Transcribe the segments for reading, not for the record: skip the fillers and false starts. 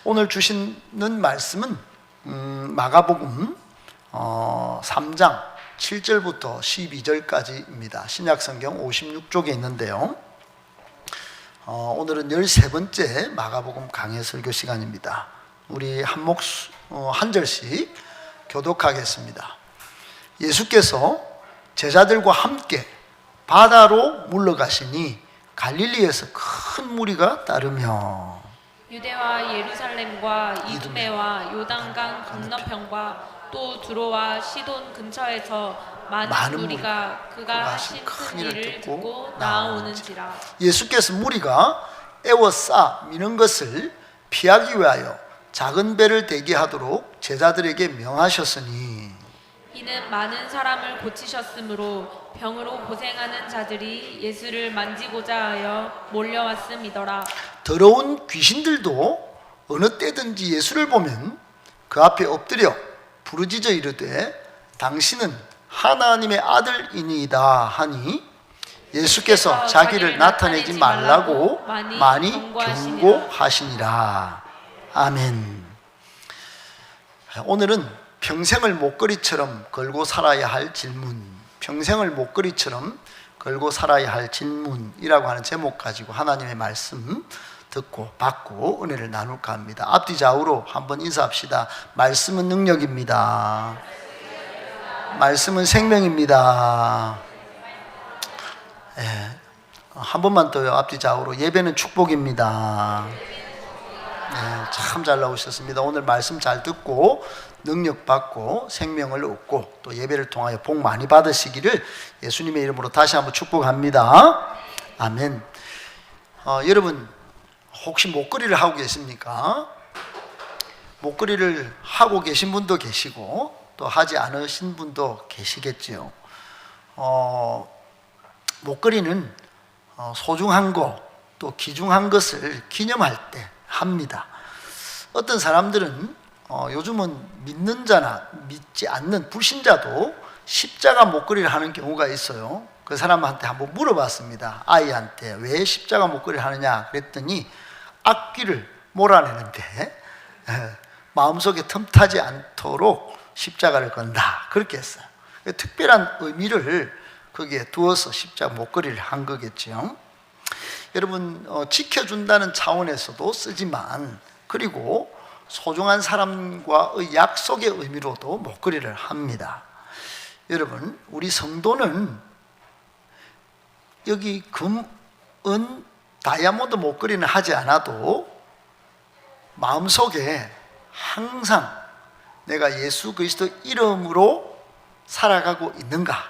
오늘 주시는 말씀은 마가복음 3장 7절부터 12절까지입니다. 신약성경 56쪽에 있는데요. 오늘은 13번째 마가복음 강해 설교 시간입니다. 우리 한 절씩 교독하겠습니다. 예수께서 제자들과 함께 바다로 물러가시니 갈릴리에서 큰 무리가 따르며 유대와 예루살렘과 이두메와 요단강 건너편과 또 두로와 시돈 근처에서 많은 무리가 그가 하신 큰 일을 듣고 나아오는지라. 예수께서 무리가 애워싸 미는 것을 피하기 위하여 작은 배를 대기하도록 제자들에게 명하셨으니 이는 많은 사람을 고치셨으므로 병으로 고생하는 자들이 예수를 만지고자 하여 몰려왔음이더라. 더러운 귀신들도 어느 때든지 예수를 보면 그 앞에 엎드려 부르짖어 이르되 당신은 하나님의 아들이니이다 하니 예수께서 자기를 나타내지 말라고 많이 경고하시니라. 아멘. 오늘은 평생을 목걸이처럼 걸고 살아야 할 질문, 평생을 목걸이처럼 걸고 살아야 할 질문이라고 하는 제목 가지고 하나님의 말씀 듣고 받고 은혜를 나눌까 합니다. 앞뒤 좌우로 한번 인사합시다. 말씀은 능력입니다. 말씀은 생명입니다. 한 번만 더요. 앞뒤 좌우로. 예배는 축복입니다. 참 잘 나오셨습니다. 오늘 말씀 잘 듣고 능력 받고 생명을 얻고 또 예배를 통하여 복 많이 받으시기를 예수님의 이름으로 다시 한번 축복합니다. 아멘. 여러분 혹시 목걸이를 하고 계십니까? 목걸이를 하고 계신 분도 계시고 또 하지 않으신 분도 계시겠지요. 목걸이는 소중한 것 또 귀중한 것을 기념할 때 합니다. 어떤 사람들은 요즘은 믿는 자나 믿지 않는 불신자도 십자가 목걸이를 하는 경우가 있어요. 그 사람한테 한번 물어봤습니다. 아이한테 왜 십자가 목걸이를 하느냐 그랬더니 앞귀를 몰아내는데 마음속에 틈타지 않도록 십자가를 건다 그렇게 했어요. 특별한 의미를 거기에 두어서 십자가 목걸이를 한 거겠죠. 여러분 지켜준다는 차원에서도 쓰지만 그리고 소중한 사람과의 약속의 의미로도 목걸이를 합니다. 여러분 우리 성도는 여기 금, 은, 다이아몬드 목걸이는 하지 않아도 마음속에 항상 내가 예수 그리스도 이름으로 살아가고 있는가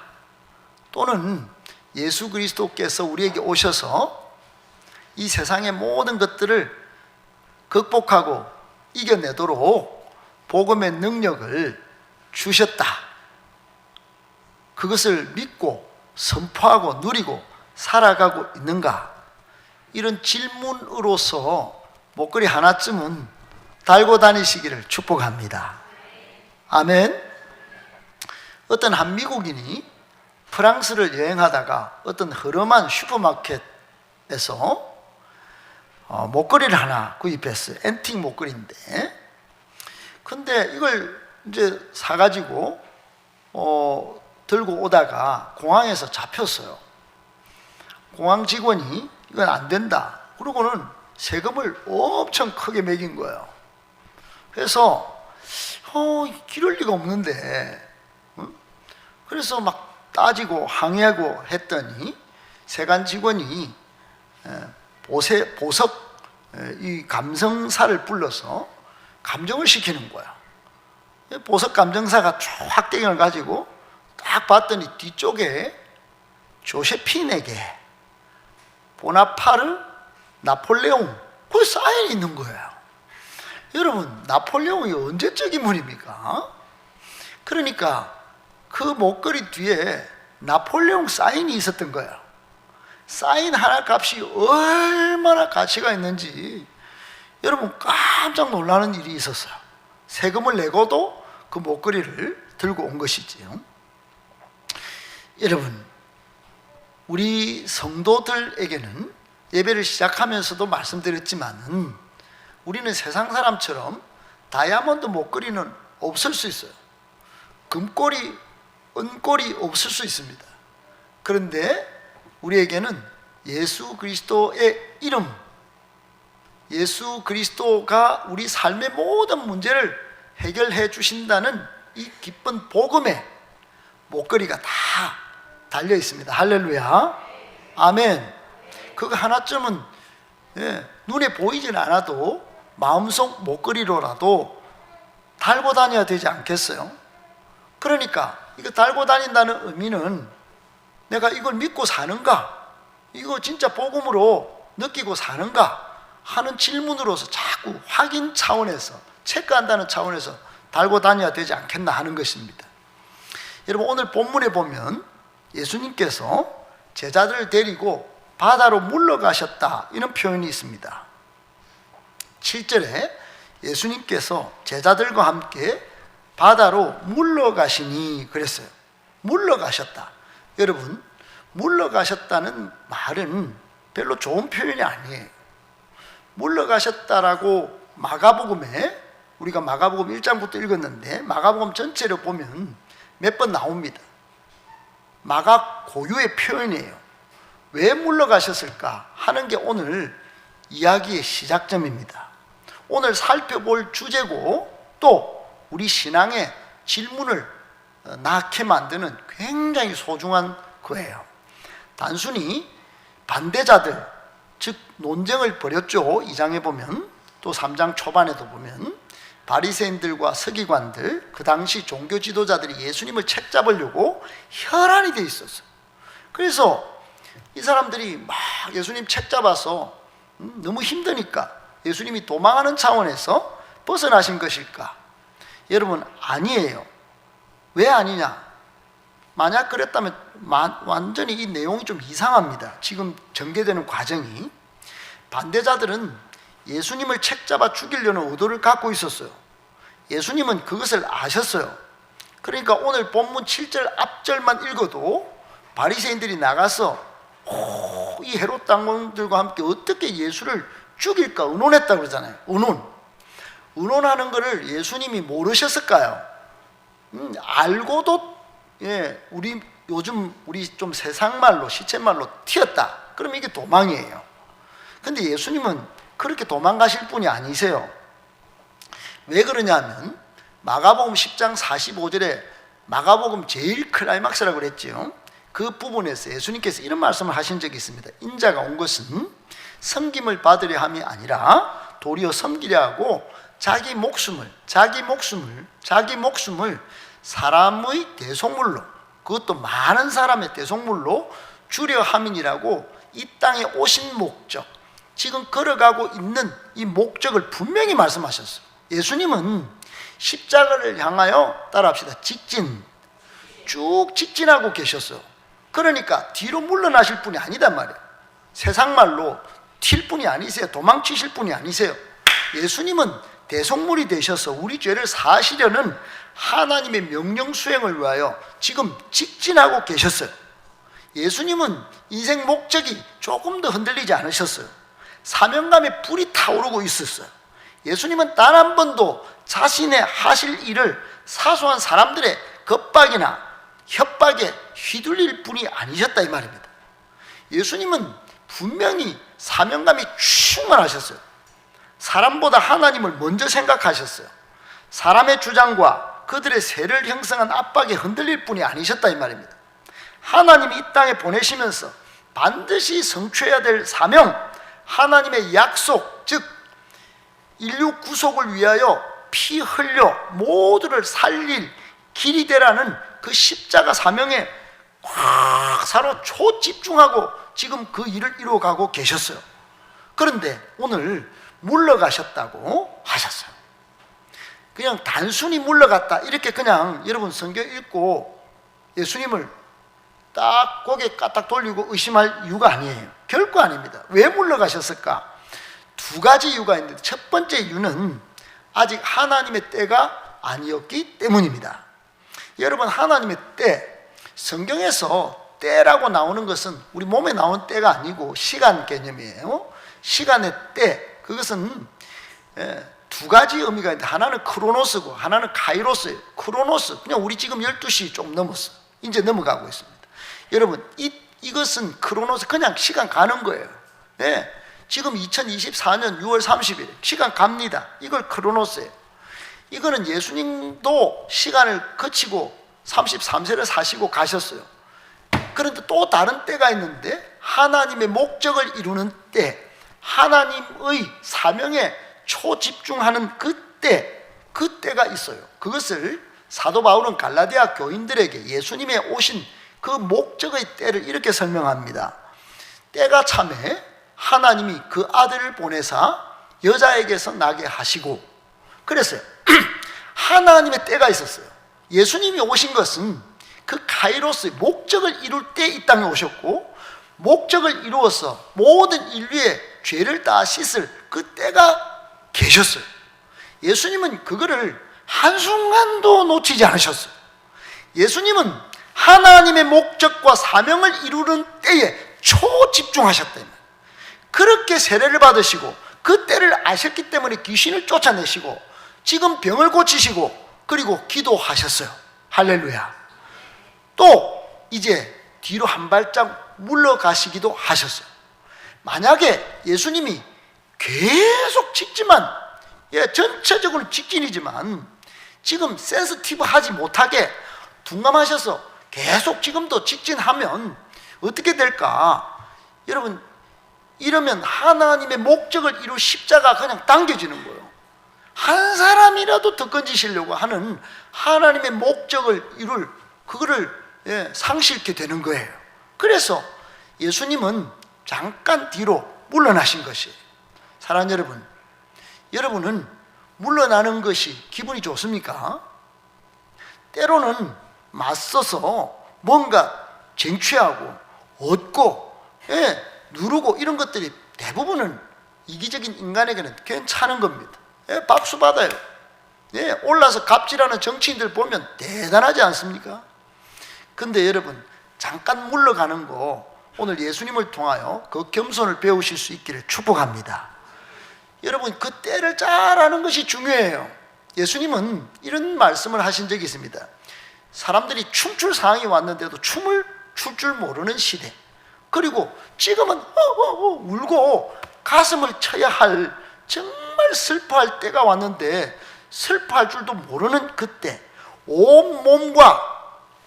또는 예수 그리스도께서 우리에게 오셔서 이 세상의 모든 것들을 극복하고 이겨내도록 복음의 능력을 주셨다. 그것을 믿고 선포하고 누리고 살아가고 있는가? 이런 질문으로서 목걸이 하나쯤은 달고 다니시기를 축복합니다. 아멘. 어떤 한 미국인이 프랑스를 여행하다가 어떤 허름한 슈퍼마켓에서 목걸이를 하나 구입했어요. 앤틱 목걸이인데. 근데 이걸 이제 사가지고 들고 오다가 공항에서 잡혔어요. 공항 직원이 이건 안 된다. 그러고는 세금을 엄청 크게 매긴 거예요. 그래서 이럴 리가 없는데 그래서 막 따지고 항의하고 했더니 세관 직원이 보석 이 감정사를 불러서 감정을 시키는 거야. 보석 감정사가 확대경을 가지고 딱 봤더니 뒤쪽에 조세핀에게 보나파르 나폴레옹 그 사인이 있는 거예요. 여러분 나폴레옹이 언제적 인물입니까? 그러니까 그 목걸이 뒤에 나폴레옹 사인이 있었던 거예요. 사인 하나 값이 얼마나 가치가 있는지 여러분 깜짝 놀라는 일이 있었어요. 세금을 내고도 그 목걸이를 들고 온 것이지요. 여러분 우리 성도들에게는 예배를 시작하면서도 말씀드렸지만은 우리는 세상 사람처럼 다이아몬드 목걸이는 없을 수 있어요. 금꼬리, 은꼬리 없을 수 있습니다. 그런데 우리에게는 예수 그리스도의 이름, 예수 그리스도가 우리 삶의 모든 문제를 해결해 주신다는 이 기쁜 복음에 목걸이가 다 달려 있습니다. 할렐루야, 아멘. 그거 하나쯤은 눈에 보이진 않아도 마음속 목걸이로라도 달고 다녀야 되지 않겠어요? 그러니까 이거 달고 다닌다는 의미는 내가 이걸 믿고 사는가, 이거 진짜 복음으로 느끼고 사는가 하는 질문으로서 자꾸 확인 차원에서, 체크한다는 차원에서 달고 다녀야 되지 않겠나 하는 것입니다. 여러분, 오늘 본문에 보면 예수님께서 제자들을 데리고 바다로 물러가셨다, 이런 표현이 있습니다. 7절에 예수님께서 제자들과 함께 바다로 물러가시니 그랬어요. 물러가셨다. 여러분, 물러가셨다는 말은 별로 좋은 표현이 아니에요. 물러가셨다라고 마가복음에, 우리가 마가복음 1장부터 읽었는데 마가복음 전체를 보면 몇 번 나옵니다. 마가 고유의 표현이에요. 왜 물러가셨을까 하는 게 오늘 이야기의 시작점입니다. 오늘 살펴볼 주제고 또 우리 신앙의 질문을 낳게 만드는 굉장히 소중한 거예요. 단순히 반대자들, 즉 논쟁을 벌였죠. 2장에 보면, 또 3장 초반에도 보면 바리새인들과 서기관들, 그 당시 종교 지도자들이 예수님을 책잡으려고 혈안이 돼 있었어요. 그래서 이 사람들이 막 예수님 책잡아서 너무 힘드니까 예수님이 도망하는 차원에서 벗어나신 것일까? 여러분, 아니에요. 왜 아니냐? 만약 그랬다면 완전히 이 내용이 좀 이상합니다. 지금 전개되는 과정이. 반대자들은 예수님을 책잡아 죽이려는 의도를 갖고 있었어요. 예수님은 그것을 아셨어요. 그러니까 오늘 본문 7절 앞절만 읽어도 바리새인들이 나가서 이 헤롯 당원들과 함께 어떻게 예수를 죽일까 의논했다 그러잖아요. 의논하는 것을 예수님이 모르셨을까요? 알고도 요즘 우리 좀 세상말로, 시체말로 튀었다. 그럼 이게 도망이에요. 근데 예수님은 그렇게 도망가실 분이 아니세요. 왜 그러냐면 마가복음 10장 45절에 마가복음 제일 클라이막스라고 그랬죠. 그 부분에서 예수님께서 이런 말씀을 하신 적이 있습니다. 인자가 온 것은 섬김을 받으려 함이 아니라 도리어 섬기려 하고 자기 목숨을 사람의 대속물로, 그것도 많은 사람의 대속물로 주려 함이니라고 이 땅에 오신 목적, 지금 걸어가고 있는 이 목적을 분명히 말씀하셨어요. 예수님은 십자가를 향하여, 따라합시다, 쭉 직진하고 계셨어요. 그러니까 뒤로 물러나실 분이 아니단 말이에요. 세상말로 튈 분이 아니세요. 도망치실 분이 아니세요. 예수님은 대속물이 되셔서 우리 죄를 사하시려는 하나님의 명령 수행을 위하여 지금 직진하고 계셨어요. 예수님은 인생 목적이 조금 더 흔들리지 않으셨어요. 사명감에 불이 타오르고 있었어요. 예수님은 단 한 번도 자신의 하실 일을 사소한 사람들의 겁박이나 협박에 휘둘릴 분이 아니셨다 이 말입니다. 예수님은 분명히 사명감이 충만하셨어요. 사람보다 하나님을 먼저 생각하셨어요. 사람의 주장과 그들의 세를 형성한 압박에 흔들릴 분이 아니셨다 이 말입니다. 하나님이 이 땅에 보내시면서 반드시 성취해야 될 사명, 하나님의 약속, 즉 인류 구속을 위하여 피 흘려 모두를 살릴 길이 되라는 그 십자가 사명에 꽉 사로 초집중하고 지금 그 일을 이루어가고 계셨어요. 그런데 오늘 물러가셨다고 하셨어요. 그냥 단순히 물러갔다 이렇게 그냥 여러분 성경 읽고 예수님을 딱 고개 까딱 돌리고 의심할 이유가 아니에요. 결코 아닙니다. 왜 물러가셨을까? 두 가지 이유가 있는데, 첫 번째 이유는 아직 하나님의 때가 아니었기 때문입니다. 여러분, 하나님의 때, 성경에서 때라고 나오는 것은 우리 몸에 나오는 때가 아니고 시간 개념이에요. 시간의 때, 그것은 두 가지 의미가 있는데 하나는 크로노스고 하나는 카이로스예요. 크로노스, 그냥 우리 지금 12시 좀 넘었어. 이제 넘어가고 있습니다. 여러분, 이것은 크로노스, 그냥 시간 가는 거예요. 지금 2024년 6월 30일 시간 갑니다. 이걸 크로노스예요. 이거는 예수님도 시간을 거치고 33세를 사시고 가셨어요. 그런데 또 다른 때가 있는데 하나님의 목적을 이루는 때, 하나님의 사명에 초집중하는 그때가 있어요. 그것을 사도 바울은 갈라디아 교인들에게 예수님의 오신 그 목적의 때를 이렇게 설명합니다. 때가 참에 하나님이 그 아들을 보내사 여자에게서 나게 하시고, 그랬어요. 하나님의 때가 있었어요. 예수님이 오신 것은 그 카이로스의 목적을 이룰 때 이 땅에 오셨고, 목적을 이루어서 모든 인류의 죄를 다 씻을 그 때가 계셨어요. 예수님은 그거를 한순간도 놓치지 않으셨어요. 예수님은 하나님의 목적과 사명을 이루는 때에 초집중하셨다면, 그렇게 세례를 받으시고 그 때를 아셨기 때문에 귀신을 쫓아내시고 지금 병을 고치시고 그리고 기도하셨어요. 할렐루야. 또 이제 뒤로 한 발짝 물러가시기도 하셨어요. 만약에 예수님이 계속 직지만, 전체적으로 직진이지만 지금 센스티브하지 못하게 둔감하셔서 계속 지금도 직진하면 어떻게 될까? 여러분, 이러면 하나님의 목적을 이룰 십자가 그냥 당겨지는 거예요. 한 사람이라도 더 건지시려고 하는 하나님의 목적을 이룰 그거를 상실케 되는 거예요. 그래서 예수님은 잠깐 뒤로 물러나신 것이에요. 사랑하는 여러분, 여러분은 물러나는 것이 기분이 좋습니까? 때로는 맞서서 뭔가 쟁취하고 얻고 누르고 이런 것들이 대부분은 이기적인 인간에게는 괜찮은 겁니다. 박수 받아요. 올라서 갑질하는 정치인들 보면 대단하지 않습니까? 근데 여러분, 잠깐 물러가는 거 오늘 예수님을 통하여 그 겸손을 배우실 수 있기를 축복합니다. 여러분, 그 때를 잘 아는 것이 중요해요. 예수님은 이런 말씀을 하신 적이 있습니다. 사람들이 춤출 상황이 왔는데도 춤을 출 줄 모르는 시대, 그리고 지금은 울고 가슴을 쳐야 할, 정말 슬퍼할 때가 왔는데 슬퍼할 줄도 모르는 그때, 온 몸과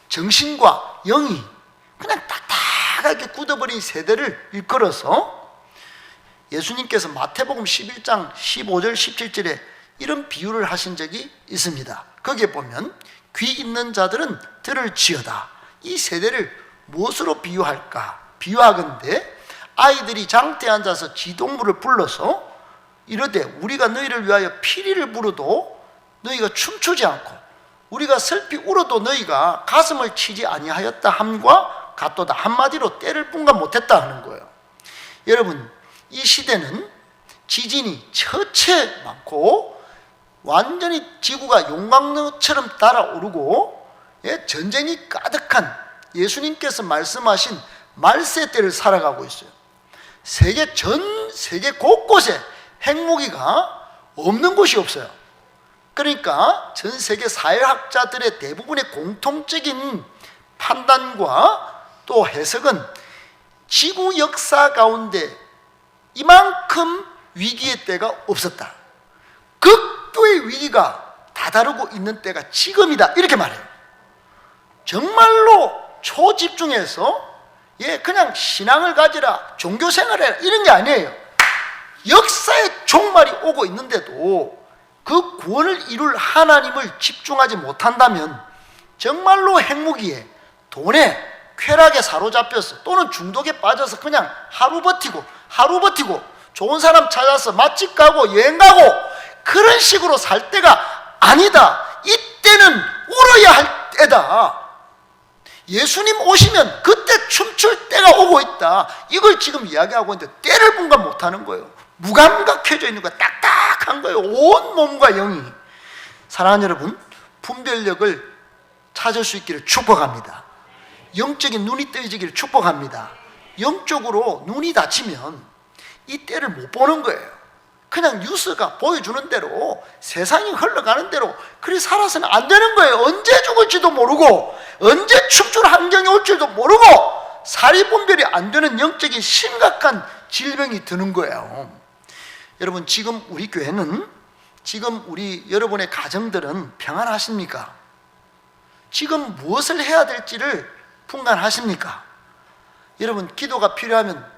정신과 영이 그냥 딱딱하게 굳어버린 세대를 일컬어서 예수님께서 마태복음 11장 15절 17절에 이런 비유를 하신 적이 있습니다. 거기에 보면 귀 있는 자들은 들을지어다. 이 세대를 무엇으로 비유할까? 비유하건대 아이들이 장대에 앉아서 지동물을 불러서 이르되 우리가 너희를 위하여 피리를 부르도 너희가 춤추지 않고 우리가 슬피 울어도 너희가 가슴을 치지 아니하였다 함과 같도다. 한마디로 때를 분간 못했다 하는 거예요. 여러분, 이 시대는 지진이 처체 많고 완전히 지구가 용광로처럼 달아오르고 전쟁이 가득한 예수님께서 말씀하신 말세 때를 살아가고 있어요. 전 세계 곳곳에 핵무기가 없는 곳이 없어요. 그러니까 전 세계 사회학자들의 대부분의 공통적인 판단과 또 해석은 지구 역사 가운데 이만큼 위기의 때가 없었다. 극도의 위기가 다다르고 있는 때가 지금이다. 이렇게 말해요. 정말로 초집중해서 그냥 신앙을 가지라, 종교생활해라 이런 게 아니에요. 역사의 종말이 오고 있는데도 그 구원을 이룰 하나님을 집중하지 못한다면 정말로 핵무기에, 돈에, 쾌락에 사로잡혀서 또는 중독에 빠져서 그냥 하루 버티고 좋은 사람 찾아서 맛집 가고 여행 가고 그런 식으로 살 때가 아니다. 이때는 울어야 할 때다. 예수님 오시면 그때 춤출 때가 오고 있다. 이걸 지금 이야기하고 있는데 때를 분간 못하는 거예요. 무감각해져 있는 거예요. 딱딱한 거예요. 온 몸과 영이. 사랑하는 여러분, 분별력을 찾을 수 있기를 축복합니다. 영적인 눈이 뜨여지기를 축복합니다. 영적으로 눈이 닫히면 이 때를 못 보는 거예요. 그냥 뉴스가 보여주는 대로 세상이 흘러가는 대로 그리 살아서는 안 되는 거예요. 언제 죽을지도 모르고 언제 춤출 환경이 올지도 모르고 사리분별이 안 되는 영적인 심각한 질병이 드는 거예요. 여러분, 지금 우리 교회는, 지금 우리 여러분의 가정들은 평안하십니까? 지금 무엇을 해야 될지를 분간하십니까? 여러분, 기도가 필요하면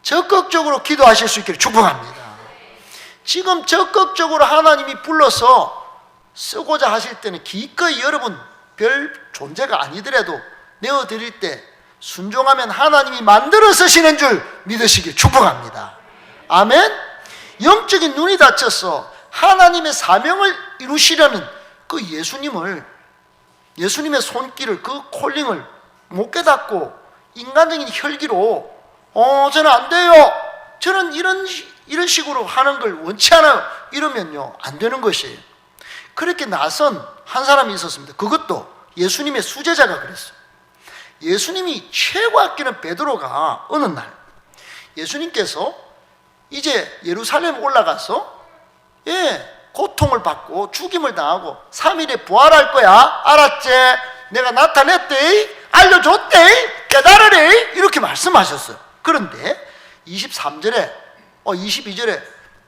적극적으로 기도하실 수 있기를 축복합니다. 지금 적극적으로 하나님이 불러서 쓰고자 하실 때는 기꺼이 여러분 별 존재가 아니더라도 내어드릴 때 순종하면 하나님이 만들어 쓰시는 줄 믿으시길 축복합니다. 아멘. 영적인 눈이 닫혀서 하나님의 사명을 이루시려는 그 예수님의 손길을, 그 콜링을 못 깨닫고 인간적인 혈기로 저는 안 돼요, 저는 이런 식으로 하는 걸 원치 않아요, 이러면요 안 되는 것이에요. 그렇게 나선 한 사람이 있었습니다. 그것도 예수님의 수제자가 그랬어요. 예수님이 최고 아끼는 베드로가 어느 날 예수님께서 이제 예루살렘 올라가서 고통을 받고 죽임을 당하고 3일에 부활할 거야, 알았지? 내가 나타냈대, 알려줬대, 깨달으래, 이렇게 말씀하셨어요. 그런데 22절에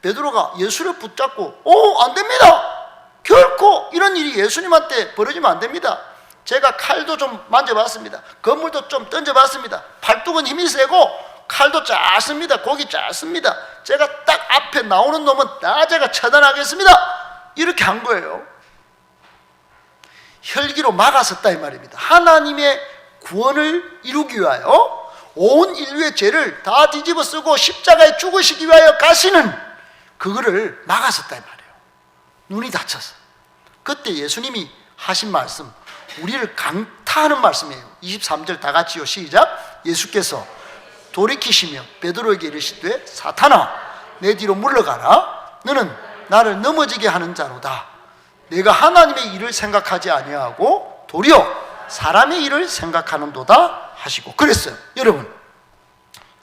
베드로가 예수를 붙잡고 안 됩니다, 결코 이런 일이 예수님한테 벌어지면 안 됩니다. 제가 칼도 좀 만져봤습니다, 건물도 좀 던져봤습니다, 팔뚝은 힘이 세고 칼도 짧습니다, 고기 짧습니다, 제가 딱 앞에 나오는 놈은 다 제가 처단하겠습니다, 이렇게 한 거예요. 혈기로 막았었다 이 말입니다. 하나님의 구원을 이루기 위하여 온 인류의 죄를 다 뒤집어 쓰고 십자가에 죽으시기 위하여 가시는 그거를 막았었다 이 말이에요. 눈이 닫혀서. 그때 예수님이 하신 말씀, 우리를 강타하는 말씀이에요. 23절 다 같이요, 시작. 예수께서 돌이키시며 베드로에게 이르시되 사탄아, 내 뒤로 물러가라, 너는 나를 넘어지게 하는 자로다. 내가 하나님의 일을 생각하지 아니하고 도리어 사람의 일을 생각하는도다 하시고 그랬어요. 여러분,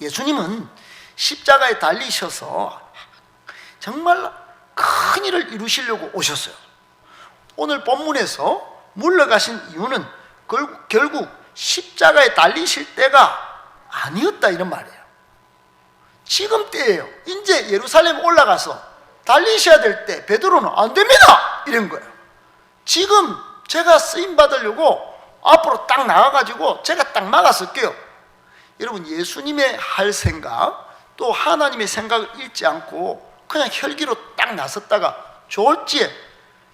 예수님은 십자가에 달리셔서 정말 큰 일을 이루시려고 오셨어요. 오늘 본문에서 물러가신 이유는 결국 십자가에 달리실 때가 아니었다 이런 말이에요. 지금 때예요. 이제 예루살렘 올라가서 달리셔야 될 때 베드로는 안 됩니다 이런 거예요. 지금 제가 쓰임 받으려고 앞으로 딱 나가가지고 제가 딱 막았을게요. 여러분, 예수님의 할 생각 또 하나님의 생각을 잃지 않고 그냥 혈기로 딱 나섰다가 졸지에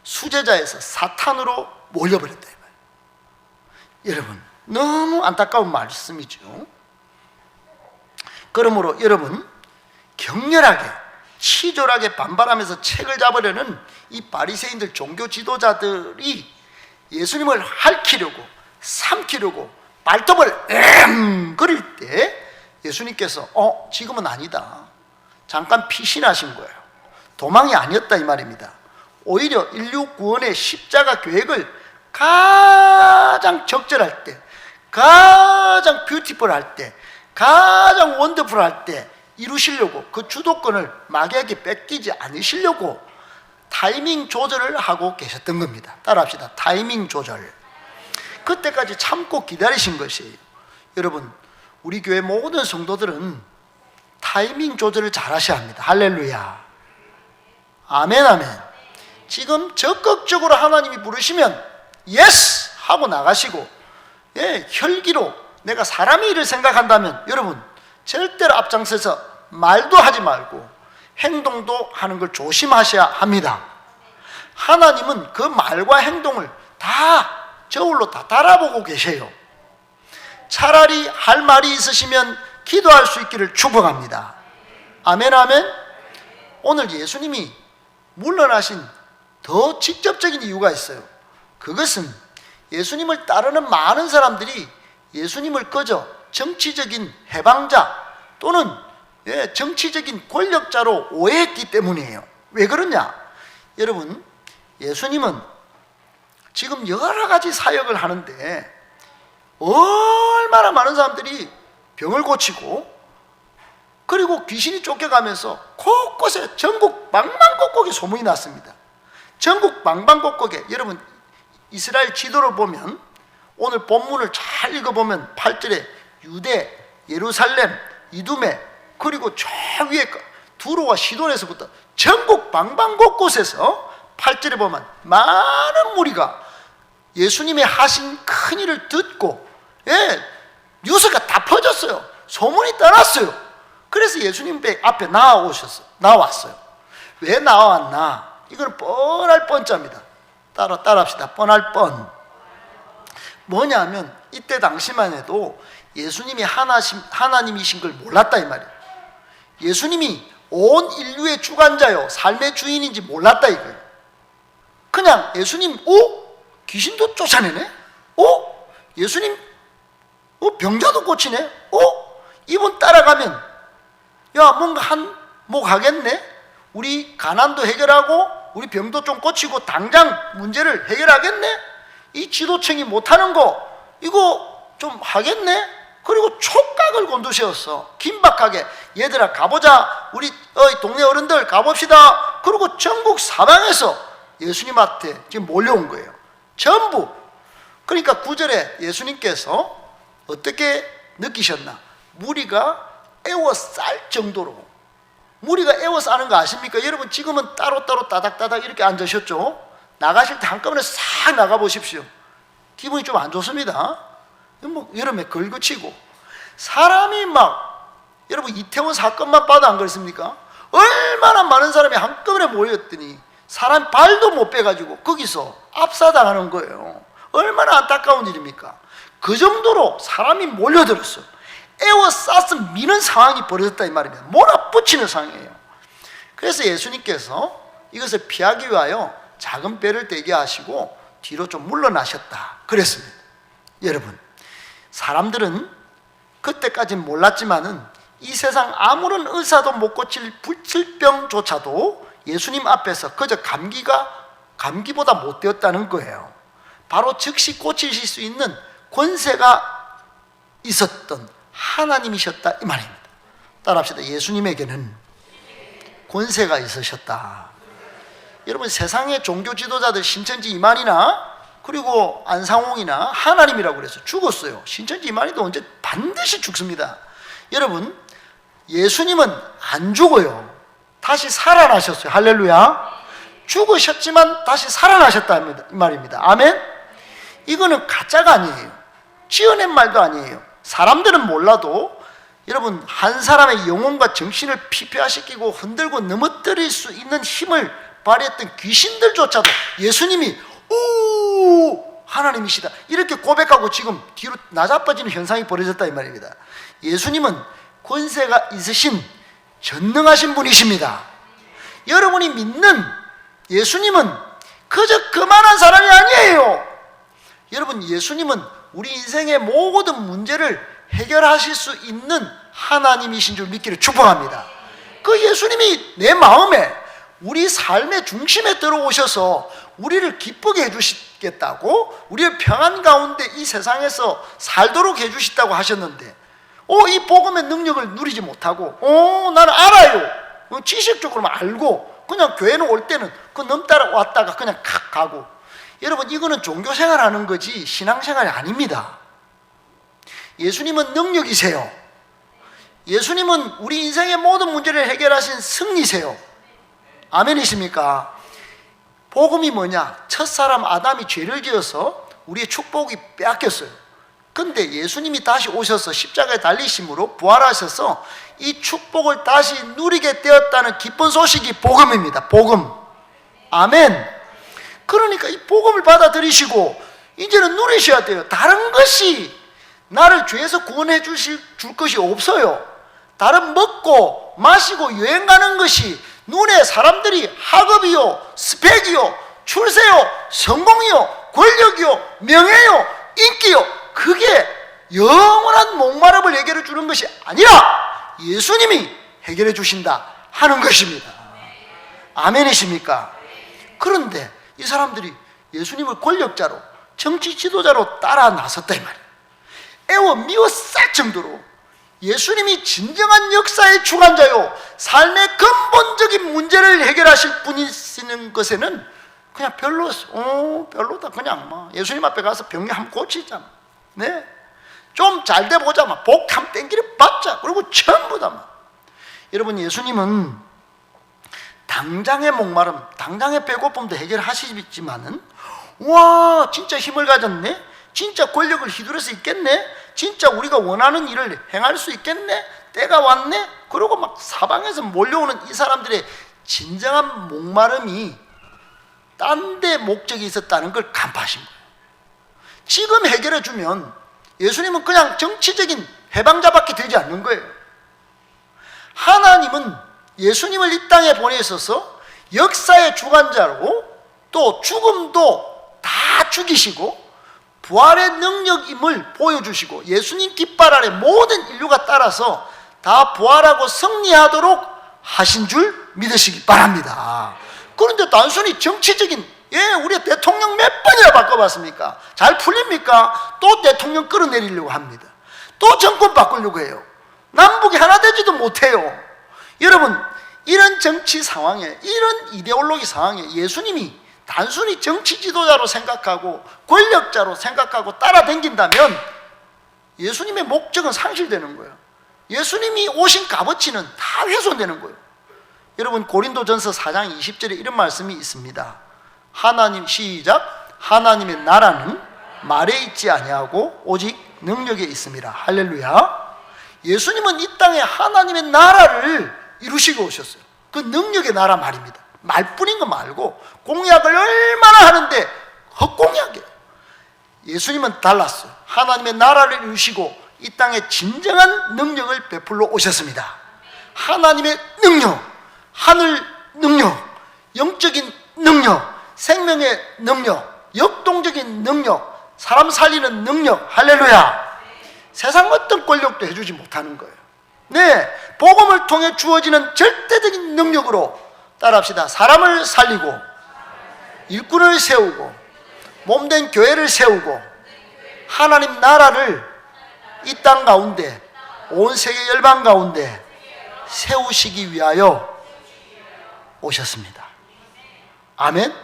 수제자에서 사탄으로 몰려버렸다 이 말이에요. 여러분, 너무 안타까운 말씀이죠. 그러므로 여러분, 격렬하게 치졸하게 반발하면서 책을 잡으려는 이 바리새인들, 종교 지도자들이 예수님을 핥히려고 삼키려고 발톱을 그릴 때 예수님께서 지금은 아니다, 잠깐 피신하신 거예요. 도망이 아니었다 이 말입니다. 오히려 인류 구원의 십자가 계획을 가장 적절할 때, 가장 뷰티풀할 때, 가장 원더풀할 때 이루시려고, 그 주도권을 마귀에게 뺏기지 않으시려고 타이밍 조절을 하고 계셨던 겁니다. 따라합시다. 타이밍 조절. 그때까지 참고 기다리신 것이에요. 여러분, 우리 교회 모든 성도들은 타이밍 조절을 잘 하셔야 합니다. 할렐루야. 아멘, 아멘. 지금 적극적으로 하나님이 부르시면 예스 하고 나가시고, 혈기로 내가 사람의 일을 생각한다면 여러분 절대로 앞장서서 말도 하지 말고 행동도 하는 걸 조심하셔야 합니다. 하나님은 그 말과 행동을 다 저울로 다 달아보고 계세요. 차라리 할 말이 있으시면 기도할 수 있기를 축복합니다. 아멘, 아멘. 오늘 예수님이 물러나신 더 직접적인 이유가 있어요. 그것은 예수님을 따르는 많은 사람들이 예수님을 꺼져 정치적인 해방자 또는 정치적인 권력자로 오해했기 때문이에요. 왜 그러냐? 여러분, 예수님은 지금 여러 가지 사역을 하는데 얼마나 많은 사람들이 병을 고치고 그리고 귀신이 쫓겨가면서 곳곳에 전국 방방곡곡에 소문이 났습니다. 전국 방방곡곡에, 여러분 이스라엘 지도를 보면 오늘 본문을 잘 읽어보면 8절에 유대, 예루살렘, 이두메, 그리고 저 위에 두로와 시돈에서부터 전국 방방곳곳에서 8절에 보면 많은 무리가 예수님의 하신 큰 일을 듣고, 뉴스가 다 퍼졌어요. 소문이 떠났어요. 그래서 예수님 앞에 나왔어요. 왜 나왔나? 이건 뻔할 뻔자입니다. 따라합시다. 뻔할 뻔. 뭐냐면 이때 당시만 해도 예수님이 하나님이신 걸 몰랐다 이 말이에요. 예수님이 온 인류의 주관자요, 삶의 주인인지 몰랐다 이거예요. 그냥 예수님, 귀신도 쫓아내네? 예수님, 병자도 고치네? 이분 따라가면, 야, 뭔가 뭐 가겠네? 우리 가난도 해결하고, 우리 병도 좀 고치고, 당장 문제를 해결하겠네? 이 지도층이 못하는 거, 이거 좀 하겠네? 그리고 촉각을 곤두세웠어. 긴박하게. 얘들아, 가보자. 우리 동네 어른들 가봅시다. 그리고 전국 사방에서 예수님한테 지금 몰려온 거예요. 전부. 그러니까 9절에 예수님께서 어떻게 느끼셨나? 무리가 에워쌀 정도로. 무리가 에워싸는 거 아십니까? 여러분 지금은 따로따로 따닥따닥 이렇게 앉으셨죠? 나가실 때 한꺼번에 싹 나가보십시오. 기분이 좀 안 좋습니다. 뭐 여름에 걸그치고 사람이 막, 여러분 이태원 사건만 봐도 안 그렇습니까? 얼마나 많은 사람이 한꺼번에 모였더니 사람 발도 못 빼가지고 거기서 압사당하는 거예요. 얼마나 안타까운 일입니까? 그 정도로 사람이 몰려들었어. 에워싸서 미는 상황이 벌어졌다 이 말입니다. 몰아붙이는 상황이에요. 그래서 예수님께서 이것을 피하기 위하여 작은 배를 대게 하시고 뒤로 좀 물러나셨다 그랬습니다. 여러분, 사람들은 그때까지는 몰랐지만은 이 세상 아무런 의사도 못 고칠 불치병조차도 예수님 앞에서 그저 감기보다 못 되었다는 거예요. 바로 즉시 고치실 수 있는 권세가 있었던 하나님이셨다 이 말입니다. 따라합시다. 예수님에게는 권세가 있으셨다. 여러분 세상의 종교 지도자들 신천지 이만희나 그리고 안상홍이나 하나님이라고 그래서 죽었어요. 신천지 이만희도 언제 반드시 죽습니다. 여러분 예수님은 안 죽어요. 다시 살아나셨어요. 할렐루야. 죽으셨지만 다시 살아나셨다 이 말입니다. 아멘. 이거는 가짜가 아니에요. 지어낸 말도 아니에요. 사람들은 몰라도 여러분 한 사람의 영혼과 정신을 피폐화시키고 흔들고 넘어뜨릴 수 있는 힘을 발휘했던 귀신들조차도 예수님이 하나님이시다 이렇게 고백하고 지금 뒤로 나자빠지는 현상이 벌어졌다 이 말입니다. 예수님은 권세가 있으신 전능하신 분이십니다. 여러분이 믿는 예수님은 그저 그만한 사람이 아니에요. 여러분 예수님은 우리 인생의 모든 문제를 해결하실 수 있는 하나님이신 줄 믿기를 축복합니다. 그 예수님이 내 마음에 우리 삶의 중심에 들어오셔서 우리를 기쁘게 해주시겠다고, 우리의 평안 가운데 이 세상에서 살도록 해주시다고 하셨는데 이 복음의 능력을 누리지 못하고 나는 알아요. 지식적으로만 알고 그냥 교회는 올 때는 그 넘따라 왔다가 그냥 칵 가고. 여러분 이거는 종교생활 하는 거지 신앙생활이 아닙니다. 예수님은 능력이세요. 예수님은 우리 인생의 모든 문제를 해결하신 승리세요. 아멘이십니까? 복음이 뭐냐? 첫사람 아담이 죄를 지어서 우리의 축복이 빼앗겼어요. 근데 예수님이 다시 오셔서 십자가에 달리심으로 부활하셔서 이 축복을 다시 누리게 되었다는 기쁜 소식이 복음입니다. 복음. 아멘. 그러니까 이 복음을 받아들이시고 이제는 누리셔야 돼요. 다른 것이 나를 죄에서 구원해 줄 것이 없어요. 다른 먹고 마시고 여행 가는 것이 눈에 사람들이 학업이요, 스펙이요, 출세요, 성공이요, 권력이요, 명예요, 인기요, 그게 영원한 목마름을 해결해 주는 것이 아니라 예수님이 해결해 주신다 하는 것입니다. 아멘이십니까? 그런데 이 사람들이 예수님을 권력자로, 정치 지도자로 따라 나섰다 이 말이에요. 애워 미워 쌀 정도로 예수님이 진정한 역사의 주관자요, 삶의 근본적인 문제를 해결하실 분이시는 것에는 그냥 별로다. 그냥 뭐 예수님 앞에 가서 병이 한번 고치자. 네. 좀 잘 돼 보자. 복 한번 땡기를 받자. 그리고 전부 다. 여러분, 예수님은 당장의 목마름, 당장의 배고픔도 해결하시지만은, 와, 진짜 힘을 가졌네? 진짜 권력을 휘두를 수 있겠네? 진짜 우리가 원하는 일을 행할 수 있겠네? 때가 왔네? 그러고 막 사방에서 몰려오는 이 사람들의 진정한 목마름이 딴 데 목적이 있었다는 걸 간파하신 거예요. 지금 해결해 주면 예수님은 그냥 정치적인 해방자밖에 되지 않는 거예요. 하나님은 예수님을 이 땅에 보내셔서 역사의 주관자로, 또 죽음도 다 죽이시고 부활의 능력임을 보여주시고, 예수님 깃발 아래 모든 인류가 따라서 다 부활하고 승리하도록 하신 줄 믿으시기 바랍니다. 그런데 단순히 정치적인, 우리 대통령 몇 번이나 바꿔봤습니까? 잘 풀립니까? 또 대통령 끌어내리려고 합니다. 또 정권 바꾸려고 해요. 남북이 하나 되지도 못해요. 여러분, 이런 정치 상황에, 이런 이데올로기 상황에 예수님이 단순히 정치 지도자로 생각하고 권력자로 생각하고 따라다닌다면 예수님의 목적은 상실되는 거예요. 예수님이 오신 값어치는 다 훼손되는 거예요. 여러분, 고린도전서 4장 20절에 이런 말씀이 있습니다. 시작. 하나님의 나라는 말에 있지 아니하고 오직 능력에 있습니다. 할렐루야. 예수님은 이 땅에 하나님의 나라를 이루시고 오셨어요. 그 능력의 나라 말입니다. 말뿐인 거 말고 공약을 얼마나 하는데 헛공약이에요. 예수님은 달랐어요. 하나님의 나라를 이루시고 이 땅에 진정한 능력을 베풀러 오셨습니다. 하나님의 능력, 하늘 능력, 영적인 능력, 생명의 능력, 역동적인 능력, 사람 살리는 능력, 할렐루야. 세상 어떤 권력도 해주지 못하는 거예요. 네, 복음을 통해 주어지는 절대적인 능력으로 따라합시다. 사람을 살리고 일꾼을 세우고 몸된 교회를 세우고 하나님 나라를 이 땅 가운데, 온 세계 열방 가운데 세우시기 위하여 오셨습니다. 아멘.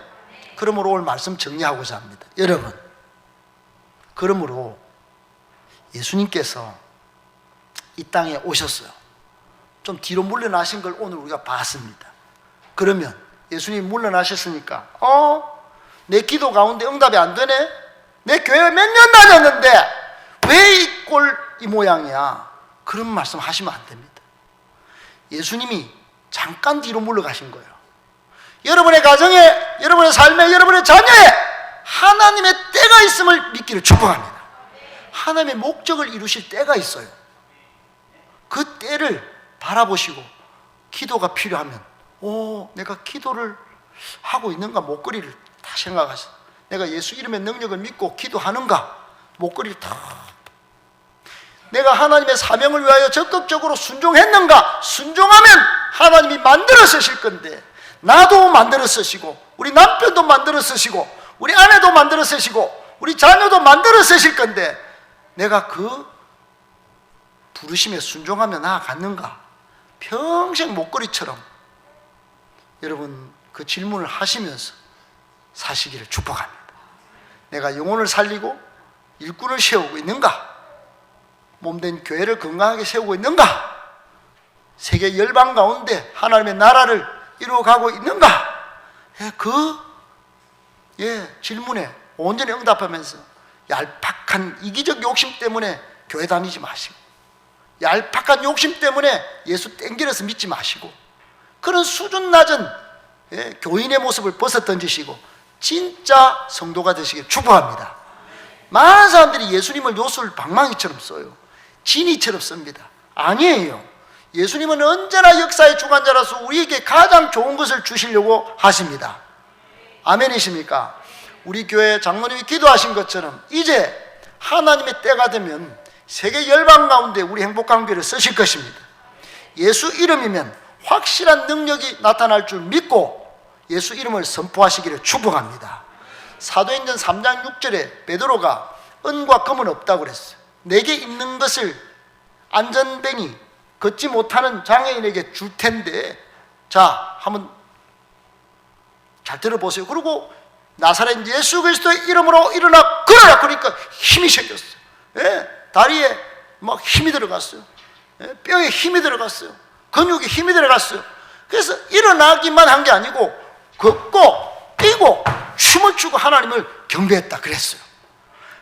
그러므로 오늘 말씀 정리하고자 합니다. 여러분, 그러므로 예수님께서 이 땅에 오셨어요. 좀 뒤로 물러나신 걸 오늘 우리가 봤습니다. 그러면 예수님이 물러나셨으니까 내 기도 가운데 응답이 안 되네? 내 교회 몇 년 다녔는데 왜 이 모양이야? 그런 말씀 하시면 안 됩니다. 예수님이 잠깐 뒤로 물러가신 거예요. 여러분의 가정에, 여러분의 삶에, 여러분의 자녀에 하나님의 때가 있음을 믿기를 축복합니다. 하나님의 목적을 이루실 때가 있어요. 그 때를 바라보시고 기도가 필요하면 내가 기도를 하고 있는가? 목걸이를 다 생각하세요. 내가 예수 이름의 능력을 믿고 기도하는가? 목걸이를 다. 내가 하나님의 사명을 위하여 적극적으로 순종했는가? 순종하면 하나님이 만들어 쓰실 건데, 나도 만들어 쓰시고 우리 남편도 만들어 쓰시고 우리 아내도 만들어 쓰시고 우리 자녀도 만들어 쓰실 건데, 내가 그 부르심에 순종하며 나아갔는가? 평생 목걸이처럼 여러분 그 질문을 하시면서 사시기를 축복합니다. 내가 영혼을 살리고 일꾼을 세우고 있는가? 몸된 교회를 건강하게 세우고 있는가? 세계 열방 가운데 하나님의 나라를 이루어가고 있는가? 질문에 온전히 응답하면서 얄팍한 이기적 욕심 때문에 교회 다니지 마시고, 얄팍한 욕심 때문에 예수 땡기려서 믿지 마시고, 그런 수준 낮은 교인의 모습을 벗어던지시고 진짜 성도가 되시길 축복합니다. 많은 사람들이 예수님을 요술 방망이처럼 써요. 진이처럼 씁니다. 아니에요. 예수님은 언제나 역사의 주관자라서 우리에게 가장 좋은 것을 주시려고 하십니다. 아멘이십니까? 우리 교회 장로님이 기도하신 것처럼 이제 하나님의 때가 되면 세계 열방 가운데 우리 행복한 교회를 쓰실 것입니다. 예수 이름이면 확실한 능력이 나타날 줄 믿고 예수 이름을 선포하시기를 축복합니다. 사도행전 3장 6절에 베드로가 은과 금은 없다고 그랬어요. 내게 있는 것을 안전뱅이 걷지 못하는 장애인에게 줄 텐데, 자, 한번 잘 들어보세요. 그리고 나사렛 예수 그리스도의 이름으로 일어나 걸어라. 그러니까 힘이 생겼어요. 예, 다리에 막 힘이 들어갔어요. 예, 뼈에 힘이 들어갔어요. 근육에 힘이 들어갔어요. 그래서 일어나기만 한 게 아니고 걷고 뛰고 춤을 추고 하나님을 경배했다 그랬어요.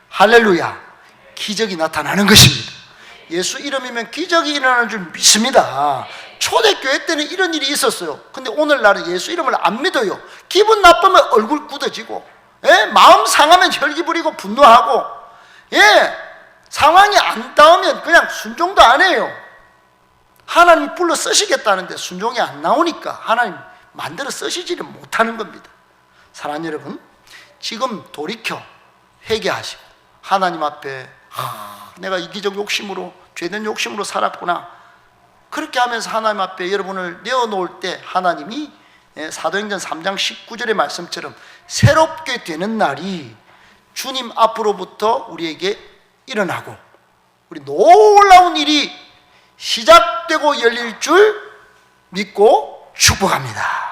할렐루야. 기적이 나타나는 것입니다. 예수 이름이면 기적이 일어나는 줄 믿습니다. 초대교회 때는 이런 일이 있었어요. 근데 오늘날은 예수 이름을 안 믿어요. 기분 나쁘면 얼굴 굳어지고, 예? 마음 상하면 혈기 부리고 분노하고, 예? 상황이 안 닿으면 그냥 순종도 안 해요. 하나님 불러 쓰시겠다는데 순종이 안 나오니까 하나님 만들어 쓰시지를 못하는 겁니다. 사랑하는 여러분, 지금 돌이켜 회개하시고 하나님 앞에 내가 이기적 욕심으로, 죄된 욕심으로 살았구나, 그렇게 하면서 하나님 앞에 여러분을 내어놓을 때 하나님이 사도행전 3장 19절의 말씀처럼 새롭게 되는 날이 주님 앞으로부터 우리에게 일어나고 우리 놀라운 일이 시작되고 열릴 줄 믿고 축복합니다.